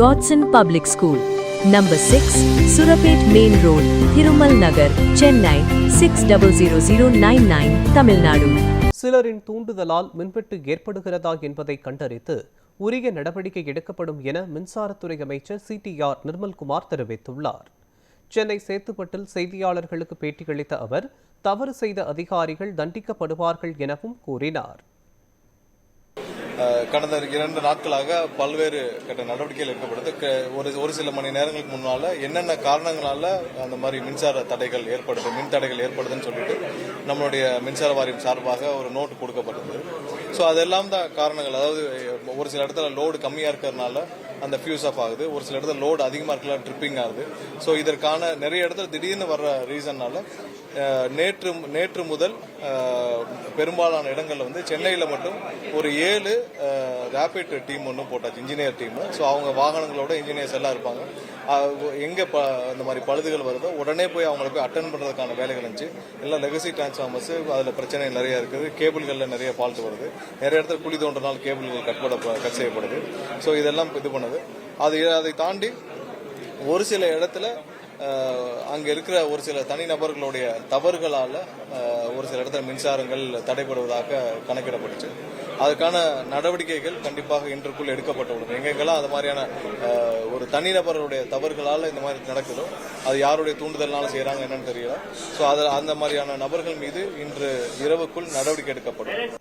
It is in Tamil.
Godson Public School, Number 6, Surapet Main Road, Thirumal Nagar, Chennai 600099, Tamil Nadu. சிலரின் தூண்டுதலால் மின்வெட்டு ஏற்படுகிறதா என்பதை கண்டறிந்து உரிய நடவடிக்கை எடுக்கப்படும் என மின்சாரத்துறை அமைச்சர் CTR நிர்மல்குமார் தெரிவித்துள்ளார். சென்னை சேத்துப்பட்டில் செய்தியாளர்களுக்கு பேட்டியளித்த அவர், தவறு செய்த அதிகாரிகள் தண்டிக்கப்படுவார்கள் எனவும் கூறினார். கடந்த 2 நாட்களாக பல்வேறு கட்ட நடவடிக்கைகள் எடுக்கப்படுது. ஒரு சில மணி நேரங்களுக்கு முன்னால என்னென்ன காரணங்களால அந்த மாதிரி மின்சார தடைகள் ஏற்படுது, மின் தடைகள் ஏற்படுதுன்னு சொல்லிட்டு நம்மளுடைய மின்சார வாரியம் சார்பாக ஒரு நோட்டு கொடுக்கப்பட்டது. ஸோ அதெல்லாம் தான் காரணங்கள். அதாவது ஒரு சில இடத்துல லோடு கம்மியாக இருக்கிறதுனால அந்த ஃபியூஸ் ஆஃப் ஆகுது, ஒரு சில இடத்துல லோடு அதிகமாக இருக்கலாம், ட்ரிப்பிங் ஆகுது. ஸோ இதற்கான நிறைய இடத்துல திடீர்னு வர்ற ரீசன்னால நேற்று முதல் பெரும்பாலான இடங்கள்ல வந்து சென்னையில் மட்டும் ஒரு 7 ரேபிட் டீம் ஒன்று போட்டாச்சு, இன்ஜினியர் டீம். ஸோ அவங்க வாகனங்களோட இன்ஜினியர்ஸ் எல்லாம் இருப்பாங்க. எங்கே இந்த மாதிரி பழுதுகள் வருதோ உடனே போய் அவங்கள போய் அட்டென்ட் பண்ணுறதுக்கான வேலைகள் இருந்துச்சு. எல்லாம் லெகசி டிரான்ஸ்ஃபார்மர்ஸ், அதில் பிரச்சனை நிறைய இருக்குது. கேபிள்களில் நிறைய ஃபால்ட் வருது. நிறைய இடத்துல குழி தோன்றனால கேபிள்கள் கட் செய்யப்படுது. ஸோ இதெல்லாம் இது பண்ணுது. அதை தாண்டி ஒரு சில இடத்துல அங்க இருக்கிற ஒரு சில தனிநபர்களுடைய தவறுகளால ஒரு சில இடத்துல மின்சாரங்கள் தடைபடுவதாக கணக்கிடப்பட்டுச்சு. அதுக்கான நடவடிக்கைகள் கண்டிப்பாக இன்றுக்குள் எடுக்கப்பட்டுள்ளது. எங்கெங்கெல்லாம் அது மாதிரியான ஒரு தனிநபர்களுடைய தவறுகளால இந்த மாதிரி நடக்குதோ, அது யாருடைய தூண்டுதல்னால செய்யறாங்க என்னன்னு தெரியல. ஸோ அந்த மாதிரியான நபர்கள் மீது இன்று இரவுக்குள் நடவடிக்கை எடுக்கப்படும்.